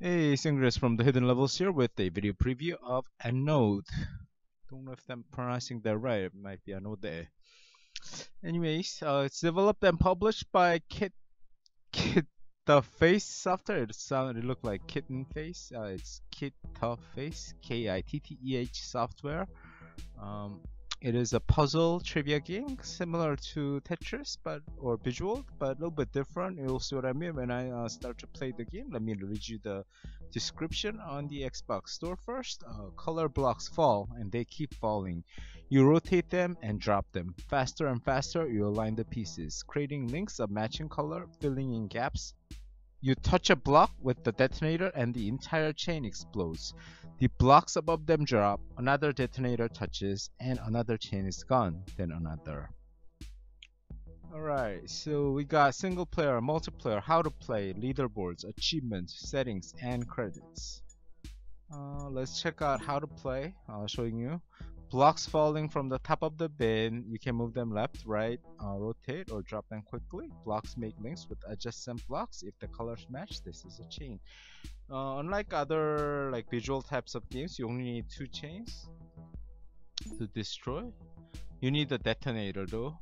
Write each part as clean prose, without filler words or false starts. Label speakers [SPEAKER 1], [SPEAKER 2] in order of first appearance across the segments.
[SPEAKER 1] Hey, Sangriaz from the Hidden Levels here with a video preview of Anode. Don't know if I'm pronouncing that right. It might be Anode. Anyways, it's developed and published by Kittehface software. It looked like Kitten Face. It's Kittehface, Kitteh software. Um, it is a puzzle trivia game similar to Tetris, or Visual, but a little bit different. You'll see what I mean when I start to play the game. Let me read you the description on the Xbox Store first. Color blocks fall, and they keep falling. You rotate them and drop them. Faster and faster, you align the pieces, creating links of matching color, filling in gaps. You touch a block with the detonator and the entire chain explodes. The blocks above them drop, another detonator touches, and another chain is gone, then another. Alright, so we got single player, multiplayer, how to play, leaderboards, achievements, settings, and credits. Let's check out how to play. Showing you. Blocks falling from the top of the bin, you can move them left, right, rotate, or drop them quickly. Blocks make links with adjacent blocks. If the colors match, this is a chain. Unlike other visual types of games, you only need 2 chains to destroy. You need a detonator though.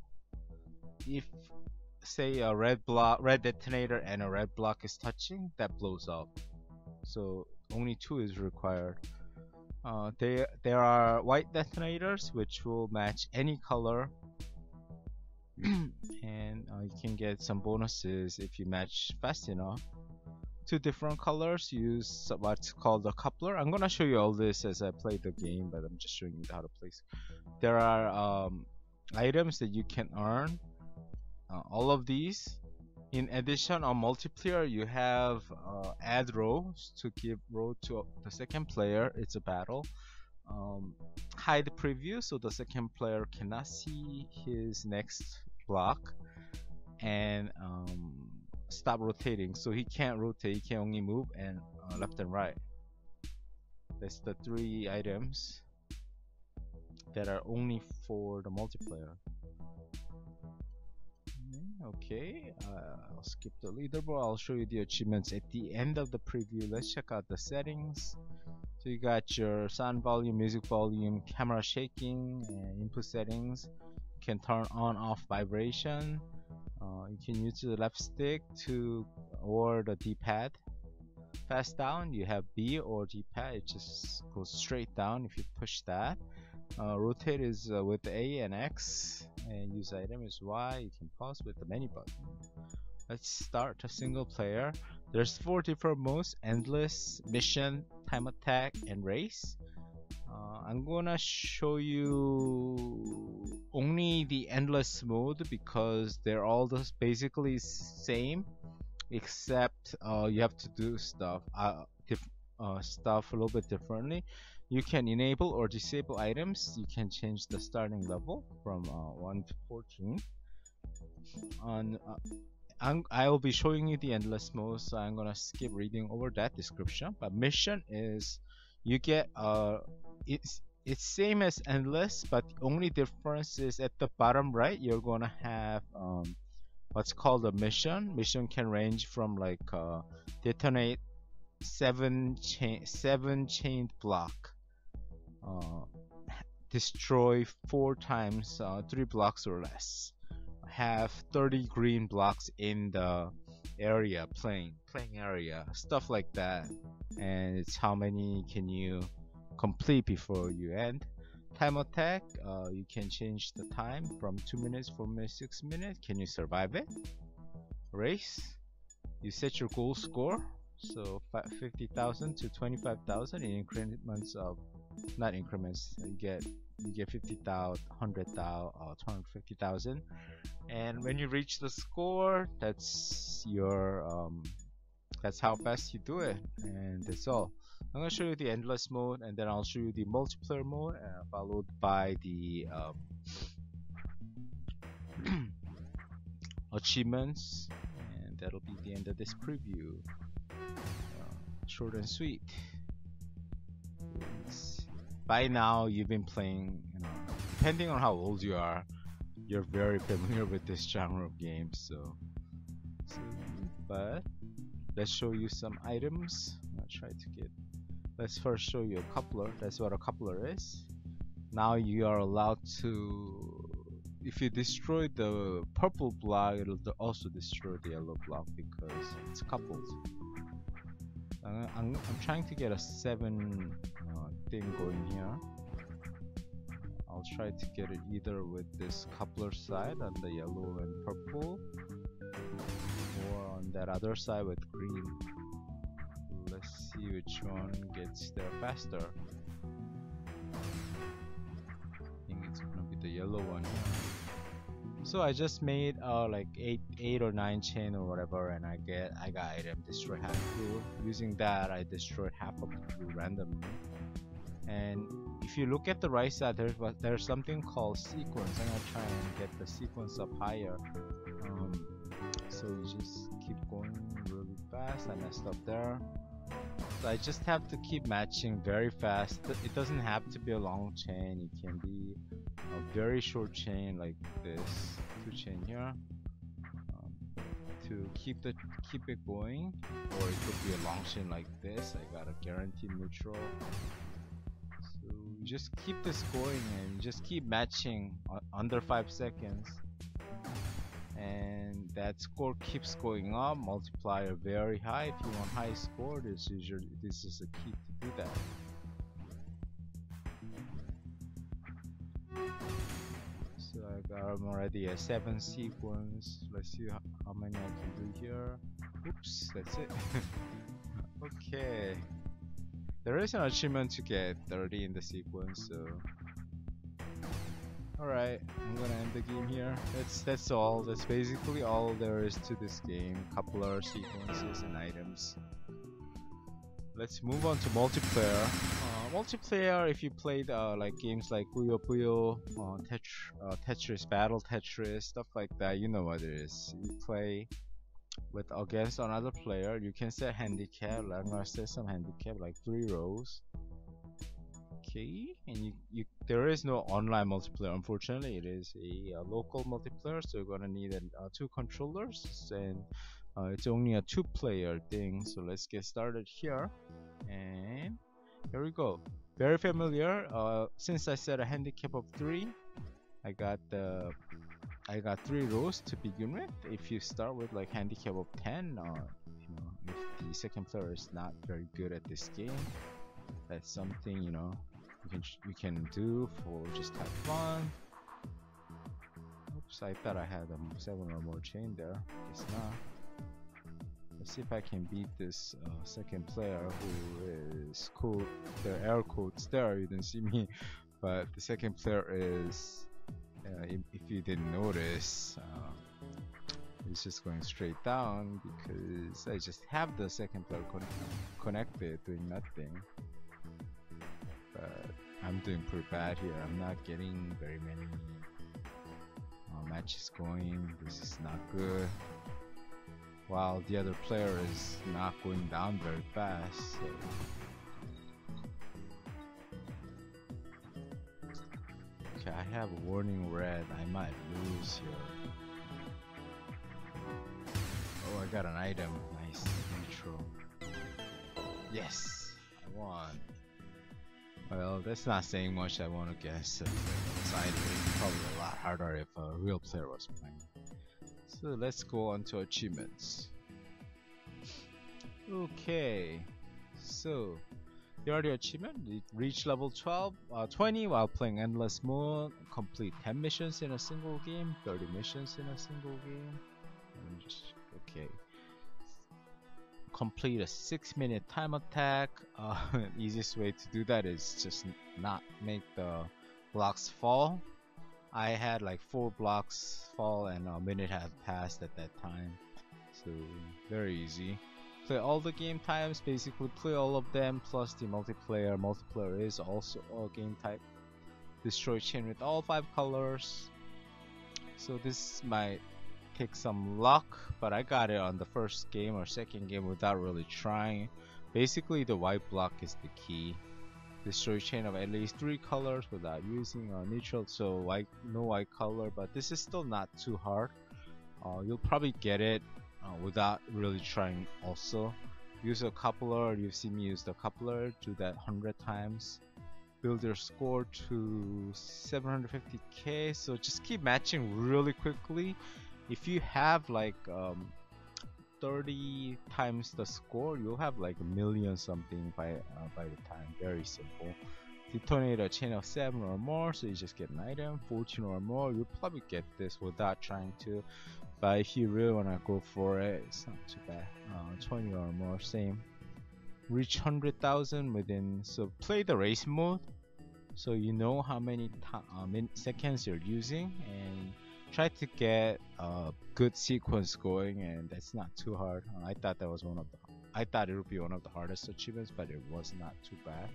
[SPEAKER 1] If say a red detonator and a red block is touching, that blows up. So only 2 is required. There are white detonators which will match any color and you can get some bonuses if you match fast enough. 2 different colors use what's called a coupler. I'm gonna show you all this as I play the game, but I'm just showing you how to place. There are items that you can earn. All of these. In addition, on multiplayer, you have add rows to give row to the second player. It's a battle. Hide preview, so the second player cannot see his next block, and stop rotating, so he can't rotate. He can only move and left and right. That's the 3 items that are only for the multiplayer. Okay, I'll skip the leaderboard. I'll show you the achievements at the end of the preview. Let's check out the settings. So you got your sound volume, music volume, camera shaking, and input settings. You can turn on off vibration. You can use the left stick or the D-pad. Fast down, you have B or D-pad. It just goes straight down if you push that. Rotate is with A and X, and use item is Y. You can pause with the menu button. Let's start a single player. There's 4 different modes: endless, mission, time attack, and race. I'm gonna show you only the endless mode because they're all basically same, except you have to do stuff a little bit differently. You can enable or disable items. You can change the starting level from 1 to 14. I will be showing you the endless mode, so I'm gonna skip reading over that description. But mission is you get it's same as endless, but the only difference is at the bottom right you're gonna have what's called a mission. Mission can range from detonate 7 chained block. Destroy 4 times 3 blocks or less. Have 30 green blocks in the area, playing area, stuff like that. And it's how many can you complete before you end. Time attack, you can change the time from 2 minutes, 4 minutes, 6 minutes. Can you survive it? Race, you set your goal score, so 50,000 to 25,000 in increments of, not increments, you get 50,000, 100,000, 250,000, and when you reach the score, that's your that's how fast you do it, and that's all. I'm gonna show you the endless mode, and then I'll show you the multiplayer mode, followed by the achievements, and that'll be the end of this preview. Short and sweet. By now you've been playing, depending on how old you are, you're very familiar with this genre of games, but let's show you some items. I'm gonna try to get. Let's first show you a coupler. That's what a coupler is. Now you are allowed to. If you destroy the purple block, it'll also destroy the yellow block because it's coupled. I'm trying to get a 7 thing going here. I'll try to get it either with this coupler side on the yellow and purple, or on that other side with green. Let's see which one gets there faster. I think it's gonna be the yellow one here. So I just made like 8 or 9 chain or whatever, and I got item destroy half blue. Using that, I destroyed half of the blue randomly. And if you look at the right side, there's something called sequence. I'm gonna try and get the sequence up higher. So you just keep going really fast. I messed up there. So I just have to keep matching very fast. It doesn't have to be a long chain. It can be a very short chain like this, 2 chain here, to keep it going, or it could be a long chain like this. I got a guaranteed neutral. So you just keep this going and just keep matching under 5 seconds, and that score keeps going up. Multiplier very high. If you want high score, this is a key to do that. So I got already a 7 sequence. Let's see how many I can do here. Oops, that's it. Okay. There is an achievement to get 30 in the sequence, so alright, I'm gonna end the game here. That's all. That's basically all there is to this game. Coupler, sequences, and items. Let's move on to multiplayer. Multiplayer, if you played like games like Puyo Puyo, Tetris, Battle Tetris, stuff like that, you know what it is. You play against another player. You can set handicap. I'm gonna set some handicap, like 3 rows. Okay, and there is no online multiplayer. Unfortunately, it is a local multiplayer, so you're gonna need 2 controllers, and it's only a 2-player thing. So let's get started here, and here we go. Very familiar. Since I set a handicap of 3, I got 3 rows to begin with. If you start with like handicap of 10, if the second player is not very good at this game, that's something you can do for just have fun. Oops, I thought I had 7 or more chain there. Guess not. Let's see if I can beat this second player who is cool. There are air quotes there, you didn't see me, but the second player is, if you didn't notice, it's just going straight down because I just have the second player connected doing nothing. But I'm doing pretty bad here. I'm not getting very many matches going. This is not good. While the other player is not going down very fast. So. Okay, I have a warning red. I might lose here. Oh, I got an item. Nice. Neutral. Yes! I won. Well, that's not saying much. I want to guess. It's probably a lot harder if a real player was playing. So let's go on to achievements. Okay, so here are the achievements. Reach level 20 while playing Endless Moon. Complete 10 missions in a single game. 30 missions in a single game. Okay. Complete a 6-minute time attack. Easiest way to do that is just not make the blocks fall. I had like 4 blocks fall and a minute had passed at that time, so very easy. Play all the game types, basically play all of them plus the multiplayer. Multiplayer is also a game type. Destroy chain with all 5 colors. So this might take some luck, but I got it on the first game or second game without really trying. Basically the white block is the key. Destroy chain of at least 3 colors without using a neutral, so no white color, but this is still not too hard. You'll probably get it without really trying also. use a coupler. You've seen me use the coupler, do that 100 times. Build your score to 750k. So just keep matching really quickly. If you have like 30 times the score, you'll have like a million something by the time. Very simple. Detonator chain of 7 or more, so you just get an item. 14 or more, you'll probably get this without trying to. But if you really wanna go for it, it's not too bad. 20 or more, same. Reach 100,000 within. So play the race mode, so you know how many seconds you're using, and try to get a good sequence going. And that's not too hard. I thought that was I thought it would be one of the hardest achievements, but it was not too bad.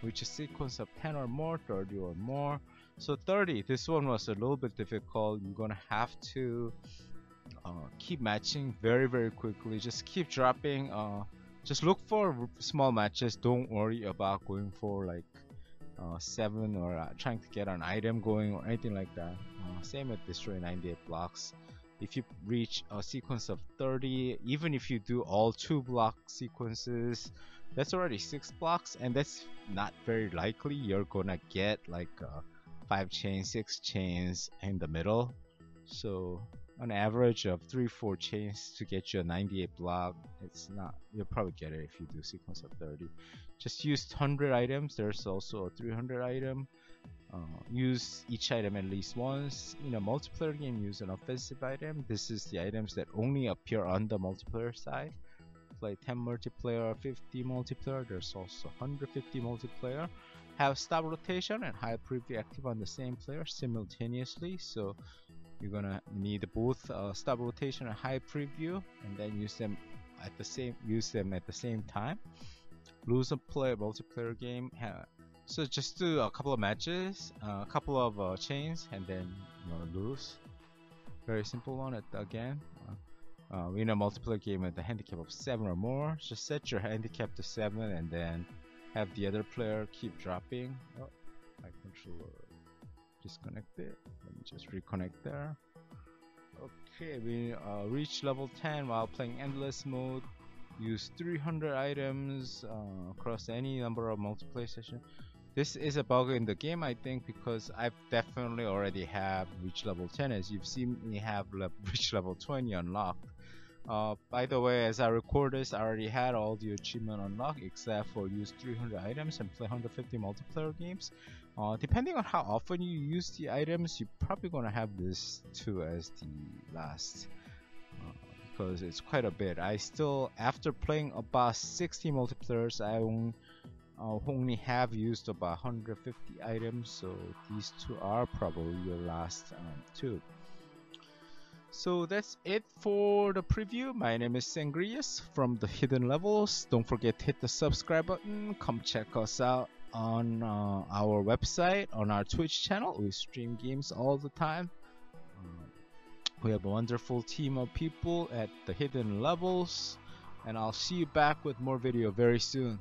[SPEAKER 1] Which is sequence of 10 or more, 30 or more. So 30, this one was a little bit difficult. You're gonna have to keep matching very quickly. Just keep dropping. Just look for small matches. Don't worry about going for like 7 or trying to get an item going or anything like that. Same with destroy 98 blocks. If you reach a sequence of 30, even if you do all 2 block sequences, that's already 6 blocks, and that's not very likely you're gonna get like 5 chains, 6 chains in the middle. So an average of 3-4 chains to get you a 98 block, it's not, you'll probably get it if you do sequence of 30. Just use 100 items. There's also a 300 item. Use each item at least once. In a multiplayer game, use an offensive item. This is the items that only appear on the multiplayer side. Play 10 multiplayer, 50 multiplayer. There's also 150 multiplayer. Have stop rotation and high preview active on the same player simultaneously. So you're gonna need both stop rotation and high preview, and then use them at the same time. Lose a multiplayer game. So just do a couple of matches, a couple of chains, and then lose. Very simple one. Again, win a multiplayer game with a handicap of 7 or more. Just set your handicap to 7, and then have the other player keep dropping. Oh, my controller disconnected. Let me just reconnect there. Okay, we reach level 10 while playing endless mode. Use 300 items across any number of multiplayer sessions. This is a bug in the game, I think, because I've definitely already have reached level 10. As you've seen me have reached level 20 unlocked. By the way, as I record this, I already had all the achievement unlocked except for use 300 items and play 150 multiplayer games. Depending on how often you use the items, you're probably gonna have this too as the last. Because it's quite a bit. I still, after playing about 60 multiplayers, I only have used about 150 items, so these two are probably your last two. So that's it for the preview. My name is Sangriaz from the Hidden Levels. Don't forget to hit the subscribe button. Come check us out on our website, on our Twitch channel. We stream games all the time. We have a wonderful team of people at the Hidden Levels, and I'll see you back with more video very soon.